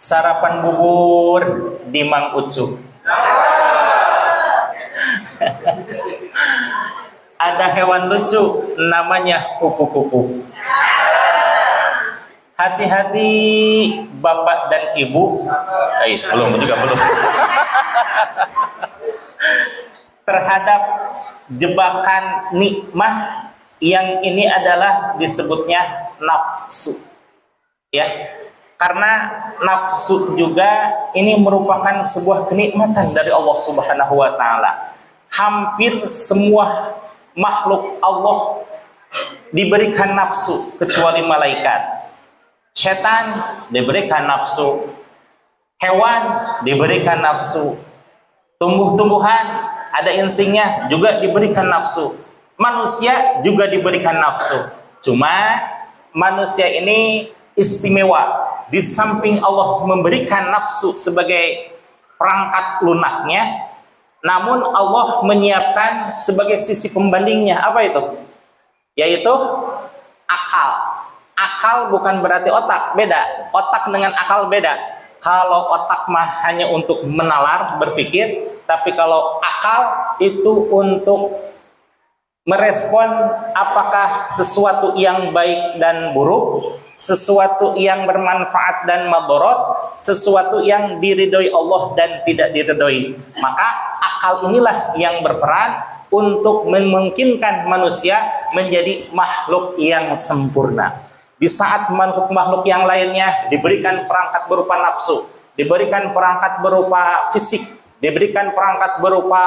sarapan bubur di Mang Ucu. Ada hewan lucu namanya kupu-kupu. Hati-hati bapak dan ibu. Belum. Terhadap jebakan nikmah yang ini adalah disebutnya nafsu. Ya. Karena nafsu juga ini merupakan sebuah kenikmatan dari Allah Subhanahu wa taala. Hampir semua makhluk Allah diberikan nafsu kecuali malaikat. Setan diberikan nafsu, hewan diberikan nafsu, tumbuh-tumbuhan ada instingnya juga diberikan nafsu, manusia juga diberikan nafsu. Cuma manusia ini istimewa, di samping Allah memberikan nafsu sebagai perangkat lunaknya, namun Allah menyiapkan sebagai sisi pembandingnya. Apa itu? Yaitu akal. Akal bukan berarti otak, beda. Otak dengan akal beda. Kalau otak mah hanya untuk menalar, berpikir, tapi kalau akal itu untuk merespon apakah sesuatu yang baik dan buruk, sesuatu yang bermanfaat dan madorot, sesuatu yang diridhoi Allah dan tidak diridhoi. Maka akal inilah yang berperan untuk memungkinkan manusia menjadi makhluk yang sempurna. Di saat makhluk-makhluk yang lainnya diberikan perangkat berupa nafsu, diberikan perangkat berupa fisik, diberikan perangkat berupa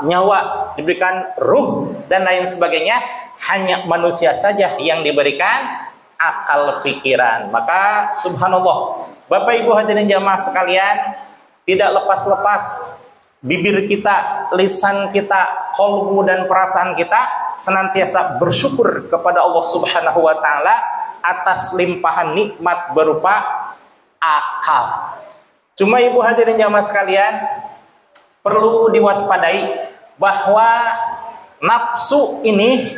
nyawa, diberikan ruh dan lain sebagainya, hanya manusia saja yang diberikan akal pikiran. Maka subhanallah, Bapak Ibu hadirin jamaah sekalian, tidak lepas-lepas bibir kita, lisan kita, qalbu dan perasaan kita senantiasa bersyukur kepada Allah Subhanahu wa taala atas limpahan nikmat berupa akal. Cuma Ibu hadirin jamaah sekalian, perlu diwaspadai bahwa nafsu ini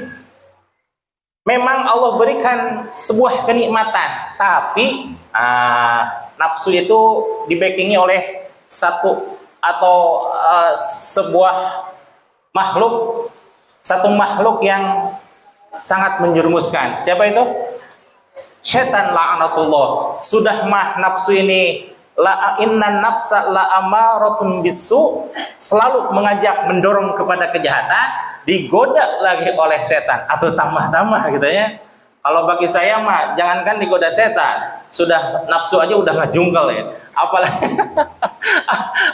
memang Allah berikan sebuah kenikmatan, tapi nafsu itu dibackingi oleh satu atau sebuah makhluk, satu makhluk yang sangat menjerumuskan. Siapa itu? Setan la'natullah. Sudah mah nafsu ini la innan nafsa la amaratun bisu, selalu mengajak mendorong kepada kejahatan, digoda lagi oleh setan atau tambah-tambah gitu ya. Kalau bagi saya mah jangankan digoda setan, sudah nafsu aja udah ngejungkel ya.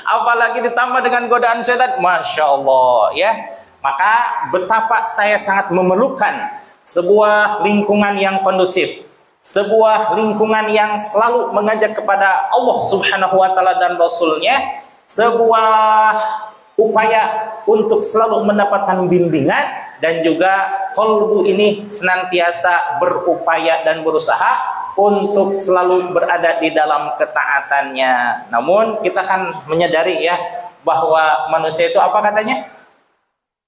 Apalagi ditambah dengan godaan setan, masya Allah ya. Maka betapa saya sangat memerlukan sebuah lingkungan yang kondusif, sebuah lingkungan yang selalu mengajak kepada Allah Subhanahu wa taala dan Rasulnya, sebuah upaya untuk selalu mendapatkan bimbingan, dan juga qalbu ini senantiasa berupaya dan berusaha untuk selalu berada di dalam ketaatannya. Namun kita kan menyadari ya bahwa manusia itu apa katanya?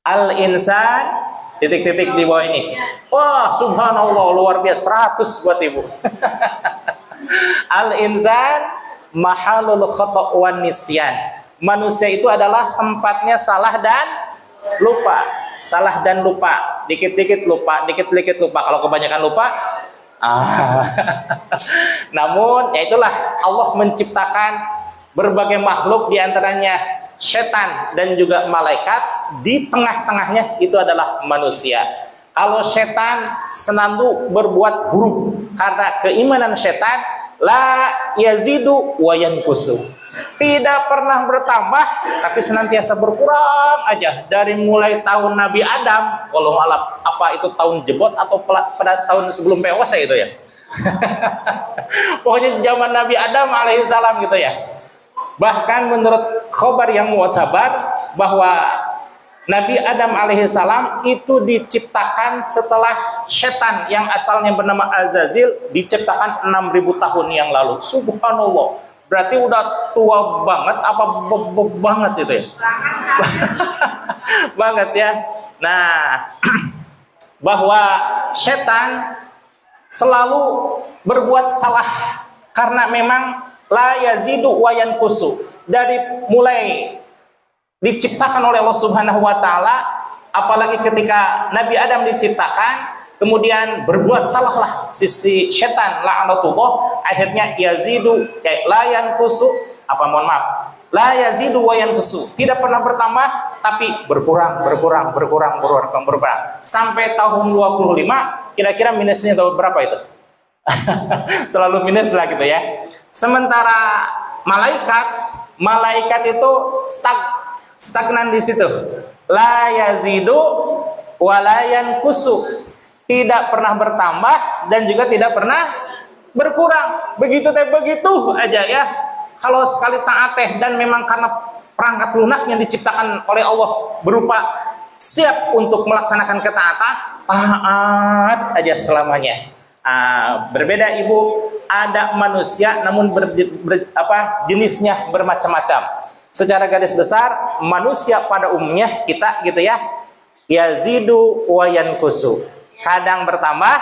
Al-insan titik-titik di bawah ini. Wah, subhanallah, luar biasa, 100 buat Ibu. Al-insan mahalul khata' wan nisyan. Manusia itu adalah tempatnya salah dan lupa. Salah dan lupa. Dikit-dikit lupa, dikit-dikit lupa. Kalau kebanyakan lupa, namun ya itulah Allah menciptakan berbagai makhluk, diantaranya setan dan juga malaikat, di tengah-tengahnya itu adalah manusia. Kalau setan selalu berbuat buruk, karena keimanan setan la yazidu wa yanqusu, tidak pernah bertambah tapi senantiasa berkurang aja. Dari mulai tahun Nabi Adam, walau alam apa itu tahun jebot atau pada tahun sebelum POC itu ya. Pokoknya zaman Nabi Adam alaihissalam gitu ya. Bahkan menurut khabar yang mu'tabar bahwa Nabi Adam alaihissalam itu diciptakan setelah setan yang asalnya bernama Azazil diciptakan 6.000 tahun yang lalu. Subhanallah. Berarti udah tua banget apa banget itu ya? Banget ya. Nah, bahwa setan selalu berbuat salah karena memang la yazidu wa yanqusu. Dari mulai diciptakan oleh Allah Subhanahu wa taala, apalagi ketika Nabi Adam diciptakan, kemudian berbuat salahlah sisi setan la'natullah, akhirnya yazidu la yanqusu, la yazidu wa yanqusu, tidak pernah bertambah tapi berkurang sampai tahun 25. Kira-kira minusnya tahun berapa itu? Selalu minus lah gitu ya. Sementara malaikat itu stagnan di situ, la yazidu wa la yanqusu, tidak pernah bertambah dan juga tidak pernah berkurang. Begitu aja ya. Kalau sekali taat dan memang karena perangkat lunak yang diciptakan oleh Allah berupa siap untuk melaksanakan ketaatan, taat aja selamanya. Berbeda ibu, ada manusia namun jenisnya bermacam-macam. Secara garis besar manusia pada umumnya kita gitu ya, yazidu wa yanqusu, kadang bertambah,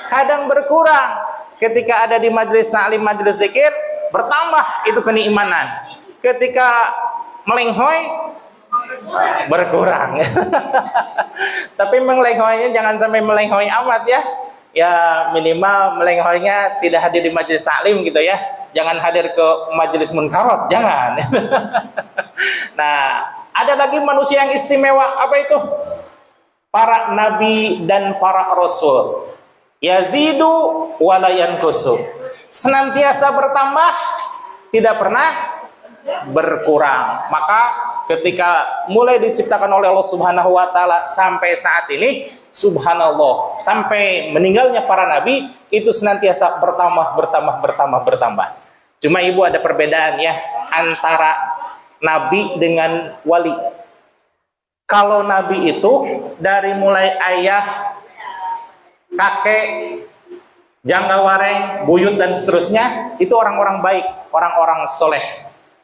kadang berkurang. Ketika ada di majelis ta'lim, majelis zikir, bertambah itu kenikmanan. Ketika melenghoy, berkurang. Tapi melenghoynya jangan sampai melenghoy amat ya. Ya minimal melenghoynya tidak hadir di majelis ta'lim gitu ya. Jangan hadir ke majelis munkarat, jangan. Nah, ada lagi manusia yang istimewa, apa itu? Para nabi dan para rasul, yazidu wa la yanqusu, senantiasa bertambah, tidak pernah berkurang. Maka ketika mulai diciptakan oleh Allah Subhanahu wa taala sampai saat ini, subhanallah, sampai meninggalnya para nabi itu senantiasa bertambah. Cuma ibu ada perbedaan ya antara nabi dengan wali. Kalau nabi itu dari mulai ayah, kakek, janggawareng, buyut dan seterusnya itu orang-orang baik, orang-orang soleh,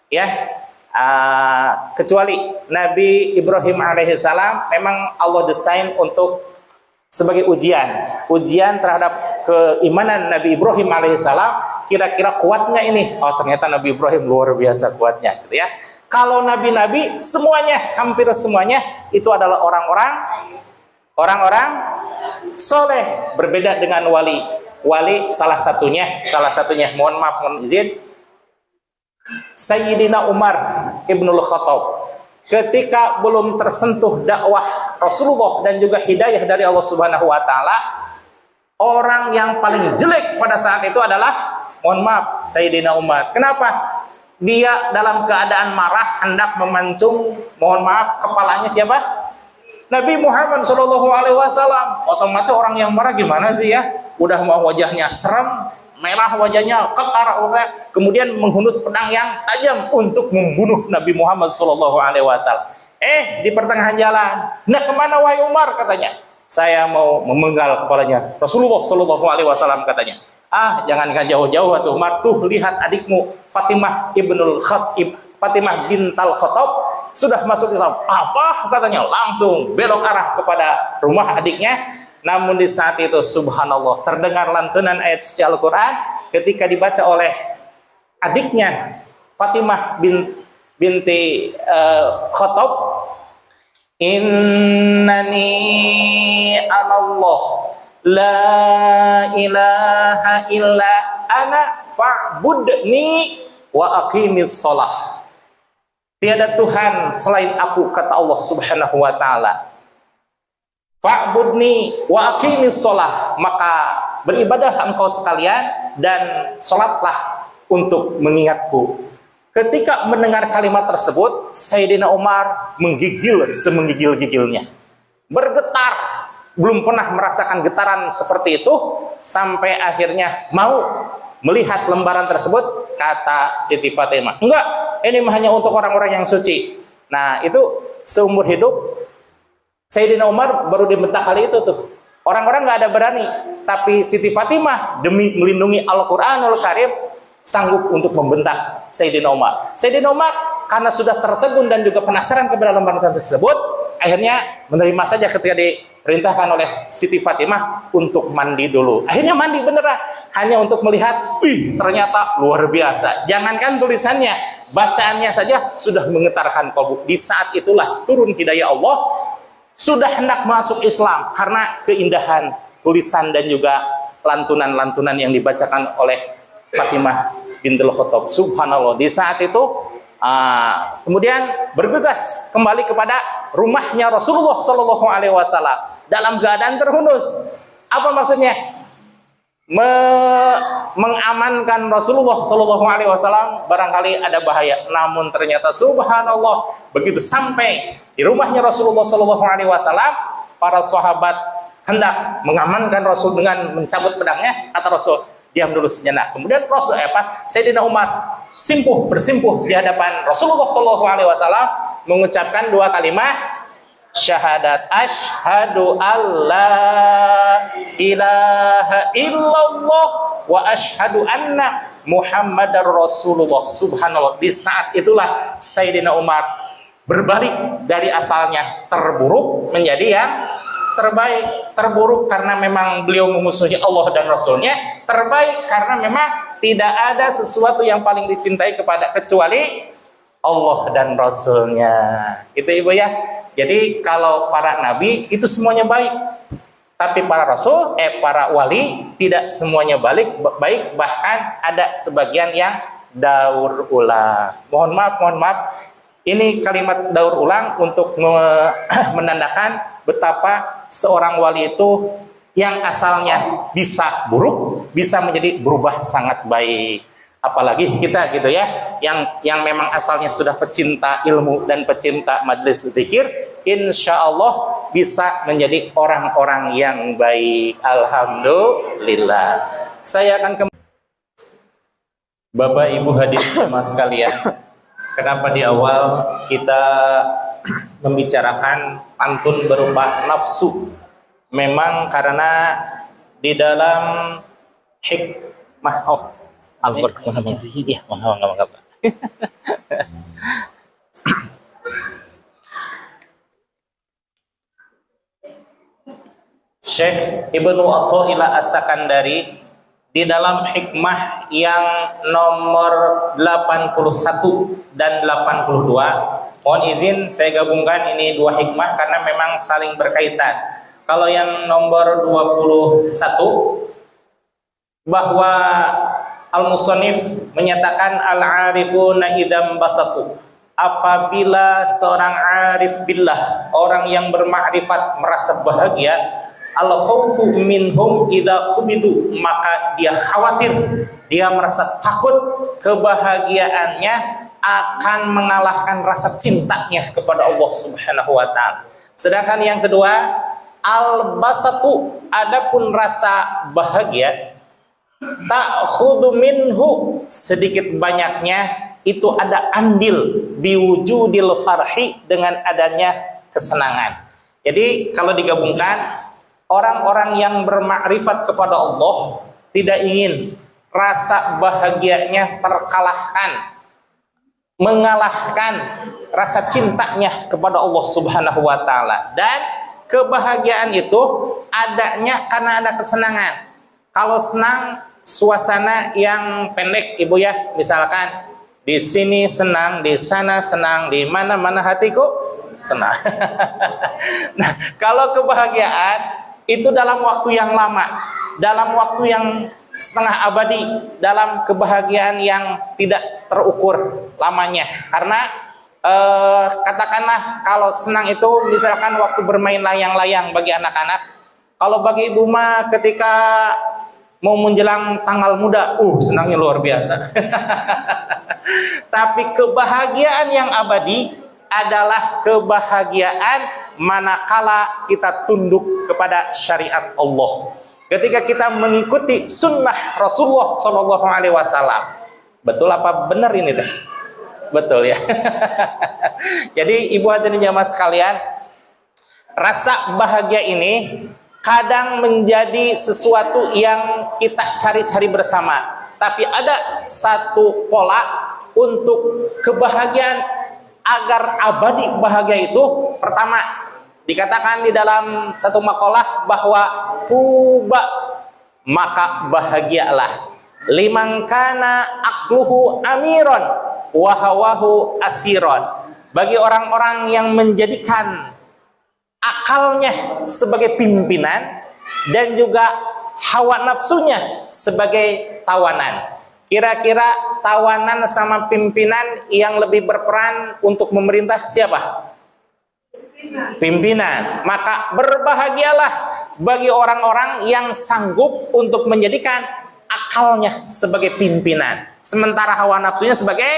ya. Kecuali Nabi Ibrahim alaihissalam memang Allah desain untuk sebagai ujian terhadap keimanan Nabi Ibrahim alaihissalam. Kira-kira kuatnya ini? Oh ternyata Nabi Ibrahim luar biasa kuatnya, gitu ya. Kalau nabi-nabi semuanya, hampir semuanya itu adalah orang-orang soleh. Berbeda dengan wali. Wali salah satunya, mohon maaf, mohon izin, Sayyidina Umar Ibnul Khattab. Ketika belum tersentuh dakwah Rasulullah dan juga hidayah dari Allah Subhanahu wa taala, orang yang paling jelek pada saat itu adalah, mohon maaf, Sayyidina Umar. Kenapa? Dia dalam keadaan marah hendak memancung, mohon maaf, kepalanya siapa? Nabi Muhammad SAW. Otomatis orang yang marah gimana sih ya? Udah mau wajahnya serem, merah wajahnya, kekar, kemudian menghunus pedang yang tajam untuk membunuh Nabi Muhammad SAW. Di pertengahan jalan, nah kemana wahai Umar, katanya? Saya mau memenggal kepalanya Rasulullah SAW, katanya. Jangankan jauh-jauh tuh Umar, tuh lihat adikmu Fatimah bintal Khattab sudah masuk Islam. Apa katanya? Langsung belok arah kepada rumah adiknya. Namun di saat itu subhanallah terdengar lantunan ayat suci Al-Quran ketika dibaca oleh adiknya Fatimah binti Khattab, innani anallah la ilaha illa ana fa'budni wa aqimis shalah. Tiada Tuhan selain aku, kata Allah Subhanahu wa taala. Fa'budni wa aqimis shalah, maka beribadahlah engkau sekalian dan salatlah untuk mengingatku. Ketika mendengar kalimat tersebut, Sayyidina Umar menggigil semenggigil-gigilnya. Bergetar. Belum pernah merasakan getaran seperti itu, sampai akhirnya mau melihat lembaran tersebut. Kata Siti Fatimah, enggak, ini hanya untuk orang-orang yang suci. Nah itu seumur hidup Sayyidina Umar baru dibentak kali itu tuh. Orang-orang nggak ada berani, tapi Siti Fatimah demi melindungi Al-Quranul Karim sanggup untuk membentak Sayyidina Umar. Sayyidina Umar karena sudah tertegun dan juga penasaran kepada lembaran tersebut, akhirnya menerima saja ketika diperintahkan oleh Siti Fatimah untuk mandi dulu. Akhirnya mandi beneran, hanya untuk melihat, wih ternyata luar biasa. Jangankan tulisannya, bacaannya saja sudah menggetarkan kalbu. Di saat itulah turun hidayah Allah, sudah hendak masuk Islam karena keindahan tulisan dan juga lantunan-lantunan yang dibacakan oleh Fatimah bintul Khattab. Subhanallah, di saat itu kemudian bergegas kembali kepada rumahnya Rasulullah Shallallahu Alaihi Wasallam dalam keadaan terhunus. Apa maksudnya? Mengamankan Rasulullah Shallallahu Alaihi Wasallam, barangkali ada bahaya. Namun ternyata Subhanallah, begitu sampai di rumahnya Rasulullah Shallallahu Alaihi Wasallam, para sahabat hendak mengamankan Rasul dengan mencabut pedangnya. Kata Rasul, diam dulu sejenak. Kemudian Rasul Sayyidina Umar bersimpuh di hadapan Rasulullah Shallallahu Alaihi Wasallam, mengucapkan dua kalimat syahadat, asyhadu alla ilaha illallah wa asyhadu anna Muhammadar Rasulullah. Subhanallah, di saat itulah Sayyidina Umar berbalik dari asalnya terburuk menjadi yang terbaik. Terburuk karena memang beliau memusuhi Allah dan Rasulnya, terbaik karena memang tidak ada sesuatu yang paling dicintai kecuali Allah dan Rasulnya. Itu Ibu ya. Jadi kalau para nabi itu semuanya baik, tapi para rasul, para wali tidak semuanya baik, bahkan ada sebagian yang daur ulang. Mohon maaf, ini kalimat daur ulang untuk menandakan betapa seorang wali itu yang asalnya bisa buruk bisa menjadi berubah sangat baik. Apalagi kita gitu ya, yang memang asalnya sudah pecinta ilmu dan pecinta majelis zikir, insya Allah bisa menjadi orang-orang yang baik. Alhamdulillah. Saya akan kembali. Bapak Ibu hadirin jemaah sekalian, kenapa di awal kita membicarakan pantun berupa nafsu? Memang karena di dalam hikmah Syekh Ibnu Athaillah As-Sakandari di dalam hikmah yang nomor 81 dan 82, mohon izin saya gabungkan ini dua hikmah karena memang saling berkaitan. Kalau yang nomor 21, bahwa Al-Musannif menyatakan al-arifuna idam basatu, apabila seorang arif billah, orang yang bermakrifat merasa bahagia, al-khawfu minhum idza qubidu, maka dia khawatir, dia merasa takut kebahagiaannya akan mengalahkan rasa cintanya kepada Allah Subhanahu wa taala. Sedangkan yang kedua, al-basatu, adapun rasa bahagia, ta'khudhu minhu, sedikit banyaknya itu ada andil biwujudil farhi, dengan adanya kesenangan. Jadi kalau digabungkan, orang-orang yang bermakrifat kepada Allah tidak ingin rasa bahagianya terkalahkan, mengalahkan rasa cintanya kepada Allah Subhanahu wa taala. Dan kebahagiaan itu adanya karena ada kesenangan. Kalau senang, suasana yang pendek Ibu ya, misalkan di sini senang, di sana senang, di mana-mana hatiku senang. Nah, kalau kebahagiaan itu dalam waktu yang lama, dalam waktu yang setengah abadi, dalam kebahagiaan yang tidak terukur lamanya. Karena katakanlah kalau senang itu misalkan waktu bermain layang-layang bagi anak-anak. Kalau bagi ibu mah ketika mau menjelang tanggal muda, senangnya luar biasa. Tapi kebahagiaan yang abadi adalah kebahagiaan manakala kita tunduk kepada syariat Allah. Ketika kita mengikuti sunnah Rasulullah Shallallahu Alaihi Wasallam. Betul apa benar ini teh? Betul ya. Jadi ibu hadirin jamaah sekalian, rasa bahagia ini kadang menjadi sesuatu yang kita cari-cari bersama. Tapi ada satu pola untuk kebahagiaan agar abadi bahagia itu. Pertama, Dikatakan di dalam satu makalah bahwa tuba, maka bahagialah, liman kana akluhu amiron wa hawahu asiron, bagi orang-orang yang menjadikan akalnya sebagai pimpinan dan juga hawa nafsunya sebagai tawanan. Kira-kira tawanan sama pimpinan yang lebih berperan untuk memerintah siapa? Pimpinan. Maka berbahagialah bagi orang-orang yang sanggup untuk menjadikan akalnya sebagai pimpinan, sementara hawa nafsunya sebagai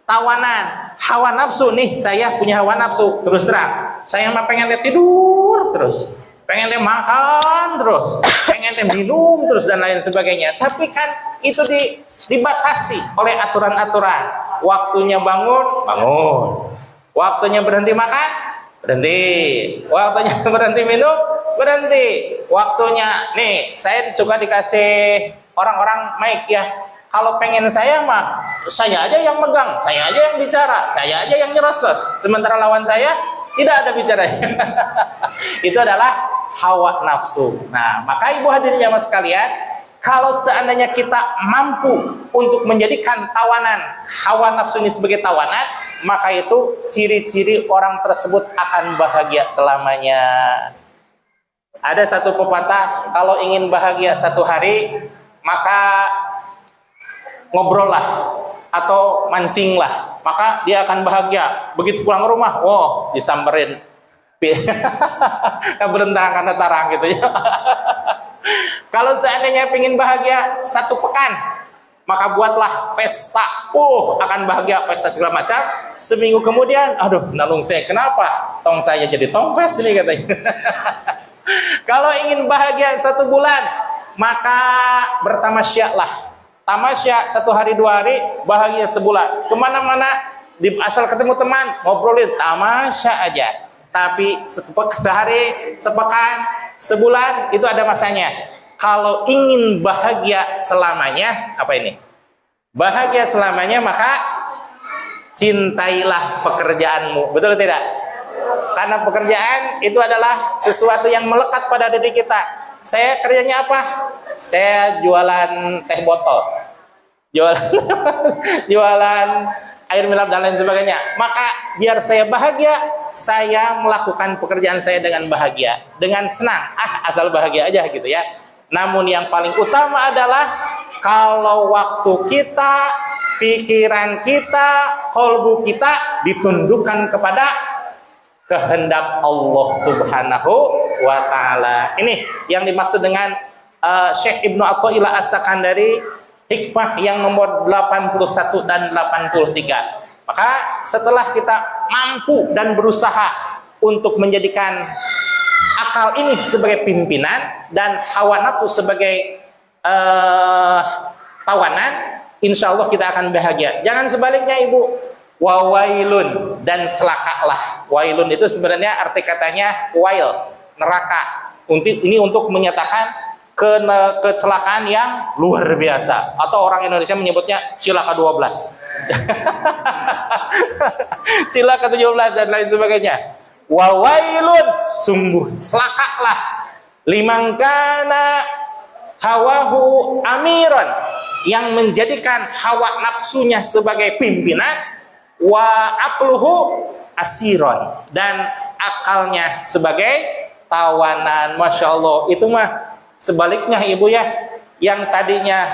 tawanan. Hawa nafsu nih, saya punya hawa nafsu, terus terang saya mah pengen tidur terus, pengen makan terus, pengen minum terus dan lain sebagainya. Tapi kan itu dibatasi oleh aturan-aturan. Waktunya bangun, waktunya berhenti makan, berhenti, waktunya berhenti minum, berhenti, waktunya nih saya suka dikasih orang-orang mic ya. Kalau pengen saya mah, saya aja yang megang, saya aja yang bicara, saya aja yang nyerocos. Sementara lawan saya tidak ada bicaranya. Itu adalah hawa nafsu. Nah, maka ibu hadirin jamaah sekalian, kalau seandainya kita mampu untuk menjadikan tawanan hawa nafsu ini sebagai tawanan, maka itu ciri-ciri orang tersebut akan bahagia selamanya. Ada satu pepatah, kalau ingin bahagia satu hari, maka ngobrol lah atau mancing lah, maka dia akan bahagia. Begitu pulang ke rumah, wow, disamperin berentang karena tarang gitu ya. Kalau seandainya ingin bahagia satu pekan, maka buatlah pesta, akan bahagia, pesta segala macam. Seminggu kemudian, aduh nalung saya kenapa tong saya jadi tongpes ini katanya. Kalau ingin bahagia satu bulan, maka bertamasyalah. Tamasya 1 hari 2 hari, bahagia sebulan. Kemana-mana, asal ketemu teman, ngobrolin tamasya aja. Tapi sehari, sepekan, sebulan, itu ada masanya. Kalau ingin bahagia selamanya, apa ini? Bahagia selamanya, maka cintailah pekerjaanmu. Betul tidak? Karena pekerjaan itu adalah sesuatu yang melekat pada diri kita. Saya kerjanya apa? Saya jualan teh botol, jualan air mineral dan lain sebagainya. Maka biar saya bahagia, saya melakukan pekerjaan saya dengan bahagia, dengan senang. Asal bahagia aja gitu ya. Namun yang paling utama adalah kalau waktu kita, pikiran kita, qalbu kita ditundukkan kepada kehendak Allah Subhanahu wa Ta'ala. Ini yang dimaksud dengan Syekh Ibnu Athaillah As-Sakandari, hikmah yang nomor 81 dan 83. Maka setelah kita mampu dan berusaha untuk menjadikan akal ini sebagai pimpinan dan hawa nafsu sebagai tawanan, insya Allah kita akan bahagia. Jangan sebaliknya ibu. Wawailun, dan celakalah. Wailun itu sebenarnya arti katanya wail, neraka. Ini untuk menyatakan kecelakaan yang luar biasa, atau orang Indonesia menyebutnya cilaka 12. Cilaka 17 dan lain sebagainya. Wawailun, sungguh celakalah, liman kana hawahu amiran, yang menjadikan hawa nafsunya sebagai pimpinan, wa aqluhu asiron, dan akalnya sebagai tawanan. Masya Allah, itu mah sebaliknya ibu ya, yang tadinya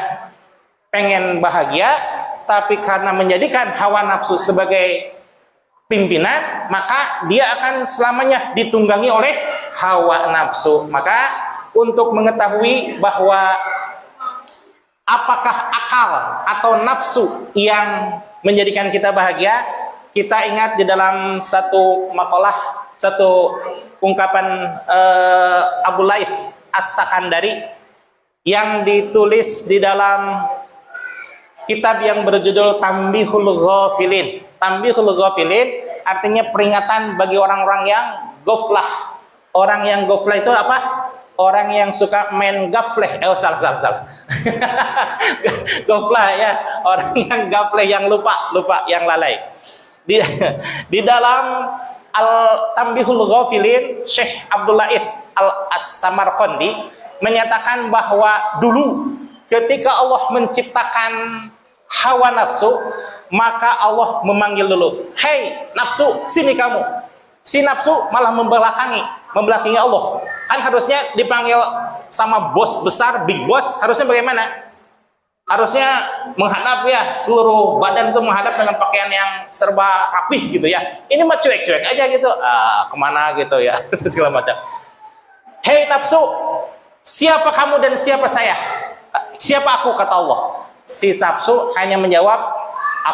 pengen bahagia tapi karena menjadikan hawa nafsu sebagai pimpinan, maka dia akan selamanya ditunggangi oleh hawa nafsu. Maka untuk mengetahui bahwa apakah akal atau nafsu yang menjadikan kita bahagia, kita ingat di dalam satu makalah, satu ungkapan Abu Laif As-Sakandari yang ditulis di dalam kitab yang berjudul Tanbihul Ghafilin. Tanbihul Ghafilin artinya peringatan bagi orang-orang yang ghaflah. Orang yang ghaflah itu apa? Orang yang suka main gafleh. Salah. Gaflah ya, orang yang gafleh, yang lupa, yang lalai. Di dalam Al-Tambihul Ghafilin, Syekh Abdul Latif Al-Samarqandi menyatakan bahwa dulu ketika Allah menciptakan hawa nafsu, maka Allah memanggil dulu, "Hei nafsu, sini kamu." Si nafsu malah membelakangi Allah. Kan harusnya dipanggil sama bos besar, big boss, harusnya bagaimana? Harusnya menghadap ya, seluruh badan itu menghadap dengan pakaian yang serba rapih gitu ya. Ini mah cuek-cuek aja gitu. Kemana gitu ya, segala macam. "Hei nafsu, siapa kamu dan siapa saya? Siapa aku?" kata Allah. Si nafsu hanya menjawab,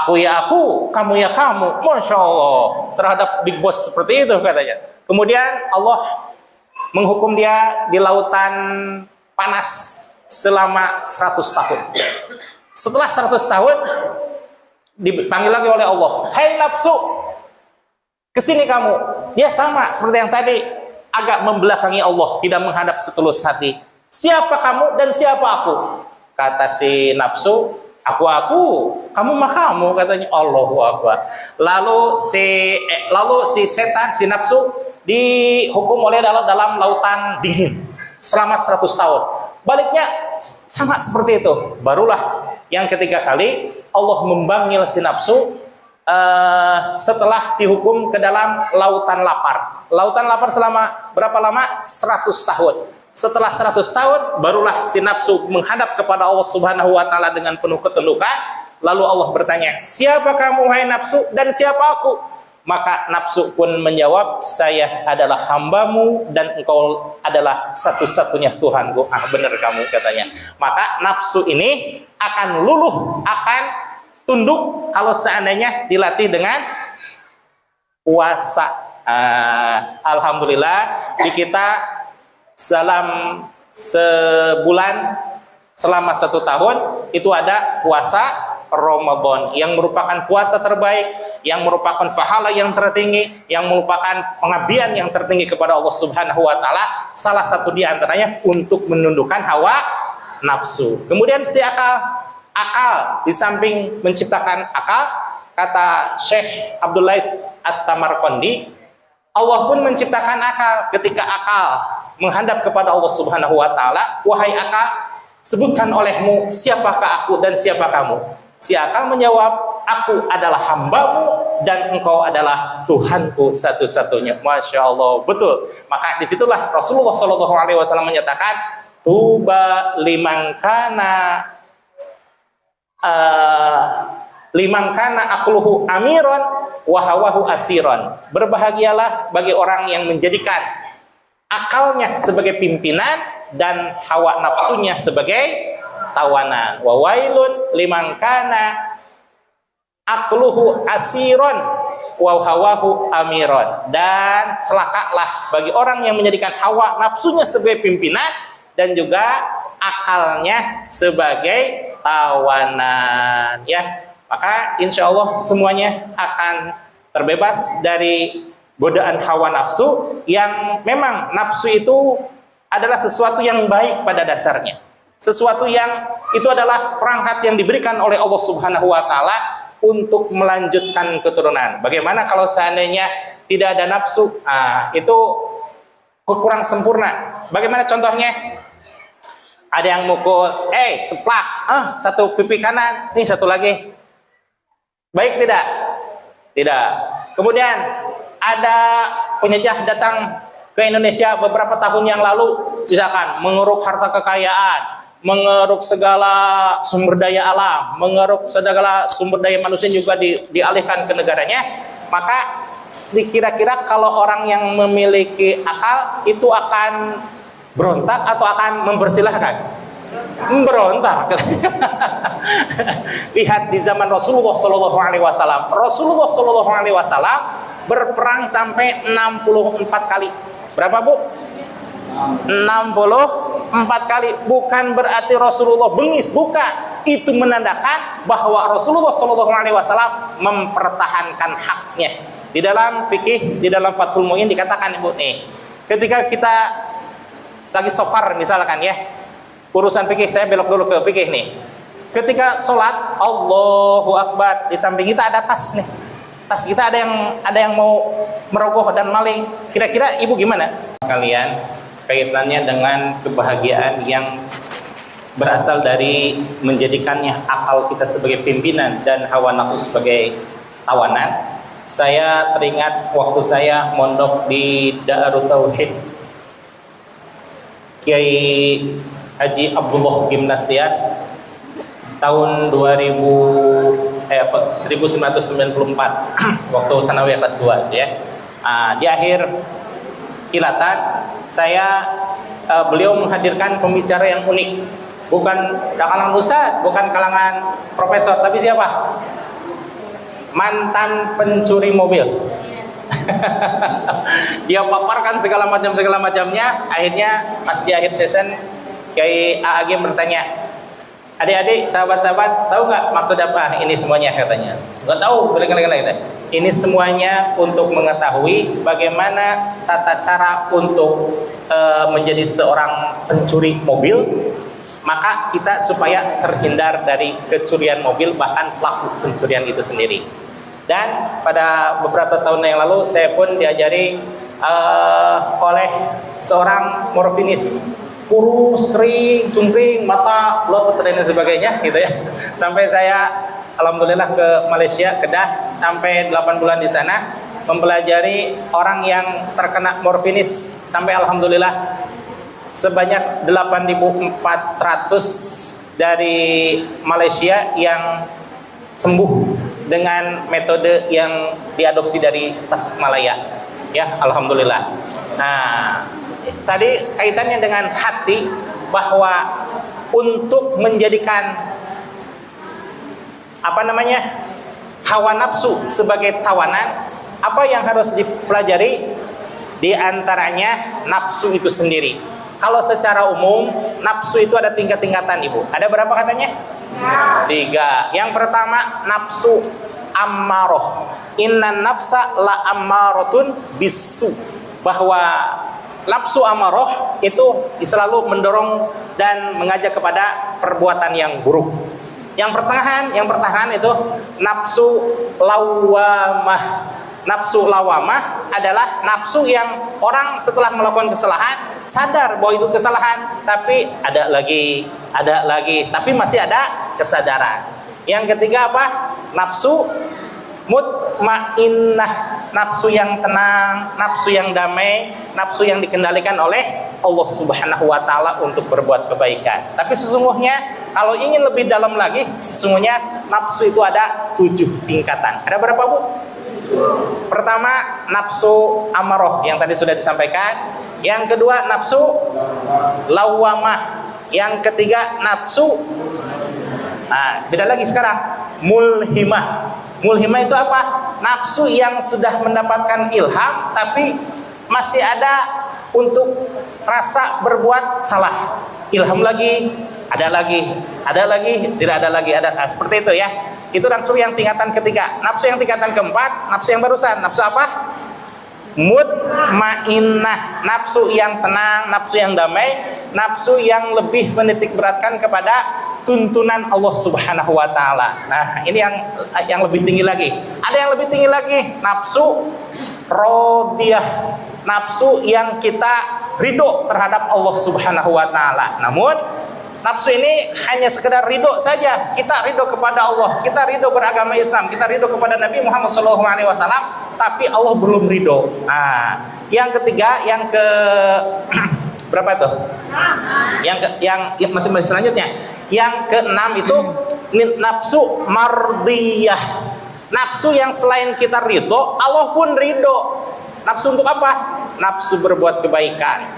"Aku ya aku, kamu ya kamu." Masya Allah, terhadap big boss seperti itu katanya. Kemudian Allah menghukum dia di lautan panas selama 100 tahun. Setelah 100 tahun dipanggil lagi oleh Allah, "Hai nafsu, kesini kamu." Dia sama seperti yang tadi, agak membelakangi Allah, tidak menghadap setulus hati. "Siapa kamu dan siapa aku?" Kata si nafsu, "Aku, kamu mah kamu," katanya. Allahu Akbar. Lalu si setan, si nafsu dihukum oleh dalam lautan dingin selama 100 tahun. Baliknya sama seperti itu. Barulah yang ketiga kali Allah memanggil si nafsu setelah dihukum ke dalam lautan lapar. Lautan lapar selama berapa lama? 100 tahun. Setelah 100 tahun barulah si nafsu menghadap kepada Allah Subhanahu wa taala dengan penuh ketundukan. Lalu Allah bertanya, "Siapa kamu hai nafsu dan siapa aku?" Maka nafsu pun menjawab, "Saya adalah hambamu dan engkau adalah satu-satunya Tuhanku." Benar kamu katanya. Maka nafsu ini akan luluh, akan tunduk kalau seandainya dilatih dengan puasa. Alhamdulillah di kita dalam sebulan selama 1 tahun itu ada puasa Ramadan yang merupakan puasa terbaik, yang merupakan pahala yang tertinggi, yang merupakan pengabdian yang tertinggi kepada Allah Subhanahu wa taala. Salah satu di antaranya untuk menundukkan hawa nafsu. Kemudian setiap akal di samping menciptakan akal, kata Syekh Abdul Latif As-Samarqandi, Allah pun menciptakan akal. Ketika akal menghadap kepada Allah Subhanahu wa taala, "Wahai akal, sebutkan olehmu siapakah aku dan siapa kamu?" Si akal menjawab, "Aku adalah hambamu dan engkau adalah Tuhanku satu-satunya." Masya Allah, betul. Maka disitulah Rasulullah SAW menyatakan, "Tuba liman kana akluhu amiron wahawahu asiron." Berbahagialah bagi orang yang menjadikan akalnya sebagai pimpinan dan hawa nafsunya sebagai tawanan. Wa wailun liman kana aqluhu asiron wa hawahu amiron. Dan celakalah bagi orang yang menjadikan hawa nafsunya sebagai pimpinan dan juga akalnya sebagai tawanan, ya. Maka insya Allah semuanya akan terbebas dari godaan hawa nafsu, yang memang nafsu itu adalah sesuatu yang baik pada dasarnya. Sesuatu yang itu adalah perangkat yang diberikan oleh Allah Subhanahu wa taala untuk melanjutkan keturunan. Bagaimana kalau seandainya tidak ada nafsu? Itu kurang sempurna. Bagaimana contohnya? Ada yang mukul, ceplak, satu pipi kanan, nih satu lagi. Baik tidak? Tidak. Kemudian ada penjajah datang ke Indonesia beberapa tahun yang lalu, misalkan mengeruk harta kekayaan, mengeruk segala sumber daya alam, mengeruk segala sumber daya manusia juga dialihkan ke negaranya. Maka dikira-kira kalau orang yang memiliki akal itu akan berontak atau akan mempersilahkan? Berontak. Lihat di zaman Rasulullah SAW. Rasulullah SAW berperang sampai 64 kali. Berapa, Bu? 64 kali. Bukan berarti Rasulullah bengis, bukan. Itu menandakan bahwa Rasulullah SAW mempertahankan haknya. Di dalam fikih, di dalam Fathul Mu'in dikatakan, Ibu, ketika kita lagi safar misalkan ya, urusan fikih, saya belok dulu ke fikih nih. Ketika sholat, Allahu Akbar, di samping kita ada tas nih. tas kita ada yang mau merogoh dan maling. Kira-kira ibu gimana? Kalian kaitannya dengan kebahagiaan yang berasal dari menjadikannya akal kita sebagai pimpinan dan hawa nafsu sebagai tawanan. Saya teringat waktu saya mondok di Darut Tauhid Kiai Haji Abdullah Gimnastiar tahun 1994 waktu sanawiyah kelas 2 ya. Di akhir kilatan beliau menghadirkan pembicara yang unik, bukan kalangan ustadz, bukan kalangan profesor, tapi siapa? Mantan pencuri mobil. Dia paparkan segala macamnya. Akhirnya pas di akhir session Kiai AAG bertanya, adik-adik, sahabat-sahabat, tahu nggak maksud apa ini semuanya? Katanya nggak tahu. Ini semuanya untuk mengetahui bagaimana tata cara untuk menjadi seorang pencuri mobil, maka kita supaya terhindar dari kecurian mobil, bahkan pelaku pencurian itu sendiri. Dan pada beberapa tahun yang lalu saya pun diajari oleh seorang morfinis, kurus, kering, cungkring, mata belotot dan sebagainya gitu ya. Sampai saya alhamdulillah ke Malaysia, Kedah, sampai 8 bulan di sana mempelajari orang yang terkena morfinis, sampai alhamdulillah sebanyak 8.400 dari Malaysia yang sembuh dengan metode yang diadopsi dari Tasikmalaya ya, alhamdulillah. Nah, tadi kaitannya dengan hati, bahwa untuk menjadikan hawa nafsu sebagai tawanan, apa yang harus dipelajari? Di antaranya nafsu itu sendiri. Kalau secara umum nafsu itu ada tingkat-tingkatan, Ibu. Ada berapa katanya? 3. Yang pertama nafsu ammaroh. Inna nafsa la ammaratun bisu. Bahwa nafsu ammaroh itu selalu mendorong dan mengajak kepada perbuatan yang buruk. Yang pertengahan itu nafsu lawamah. Nafsu lawamah adalah nafsu yang orang setelah melakukan kesalahan sadar bahwa itu kesalahan, tapi ada lagi, tapi masih ada kesadaran. Yang ketiga apa? Nafsu mutmainnah, nafsu yang tenang, nafsu yang damai, nafsu yang dikendalikan oleh Allah Subhanahu wa taala untuk berbuat kebaikan. Tapi sesungguhnya kalau ingin lebih dalam lagi, sesungguhnya nafsu itu ada 7 tingkatan. Ada berapa, Bu? Pertama nafsu amarah yang tadi sudah disampaikan. Yang kedua nafsu lawamah. Yang ketiga nafsu beda lagi sekarang, mulhimah. Mulhimah itu apa? Nafsu yang sudah mendapatkan ilham tapi masih ada untuk rasa berbuat salah. Ilham lagi, ada lagi, tidak ada lagi, seperti itu ya. Itu nafsu yang tingkatan ketiga. Nafsu yang tingkatan keempat, nafsu yang barusan, nafsu apa? Mutmainnah, nafsu yang tenang, nafsu yang damai, nafsu yang lebih menitik beratkan kepada tuntunan Allah Subhanahu wa taala. Nah, ini yang lebih tinggi lagi. Ada yang lebih tinggi lagi, nafsu radiyah, nafsu yang kita ridho terhadap Allah Subhanahu wa taala. Namun nafsu ini hanya sekedar ridho saja. Kita ridho kepada Allah, kita ridho beragama Islam, kita ridho kepada Nabi Muhammad SAW, tapi Allah belum ridho. Yang ketiga, yang ke berapa itu? Yang masih selanjutnya. Yang keenam itu nafsu mardiyah. Nafsu yang selain kita ridho, Allah pun ridho. Nafsu untuk apa? Nafsu berbuat kebaikan,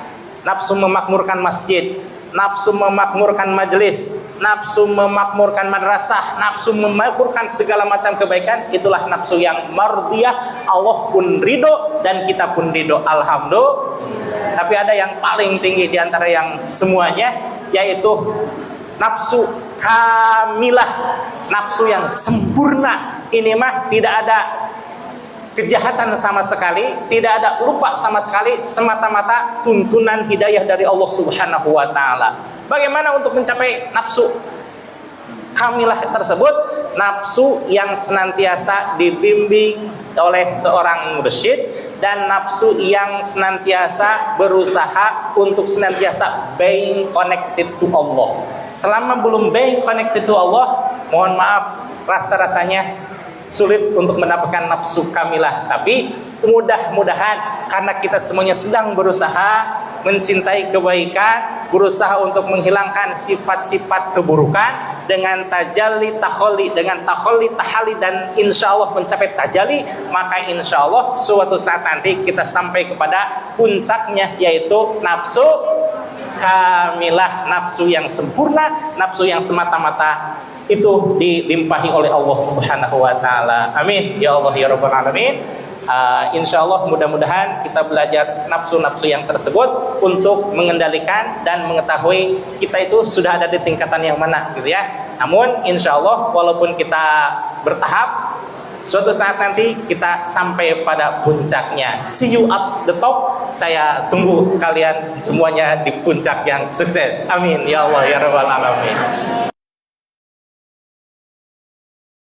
nafsu memakmurkan masjid, nafsu memakmurkan majelis, nafsu memakmurkan madrasah, nafsu memakmurkan segala macam kebaikan. Itulah nafsu yang mardiyah. Allah pun ridho dan kita pun ridho, alhamdulillah. Tapi ada yang paling tinggi di antara yang semuanya, yaitu nafsu kamilah, nafsu yang sempurna. Ini mah tidak ada kejahatan sama sekali, tidak ada lupa sama sekali, semata-mata tuntunan hidayah dari Allah Subhanahu wa taala. Bagaimana untuk mencapai nafsu kamilah tersebut? nafsu yang senantiasa dibimbing oleh seorang mursyid, dan nafsu yang senantiasa berusaha untuk senantiasa being connected to Allah. Selama belum being connected to Allah, mohon maaf, rasa-rasanya sulit untuk mendapatkan nafsu kamilah. Tapi mudah-mudahan karena kita semuanya sedang berusaha mencintai kebaikan, berusaha untuk menghilangkan sifat-sifat keburukan dengan tajalli tahalli, dengan tahalli tahalli, dan insya Allah mencapai tajalli, maka insya Allah suatu saat nanti kita sampai kepada puncaknya, yaitu nafsu kamilah, nafsu yang sempurna, nafsu yang semata-mata itu dilimpahi oleh Allah Subhanahu wa taala. Amin ya Allah ya rabbal alamin. Insya Allah mudah-mudahan kita belajar nafsu-nafsu yang tersebut untuk mengendalikan dan mengetahui kita itu sudah ada di tingkatan yang mana gitu ya. Namun insya Allah walaupun kita bertahap, suatu saat nanti kita sampai pada puncaknya. See you at the top. Saya tunggu kalian semuanya di puncak yang sukses. Amin ya Allah ya rabbal alamin.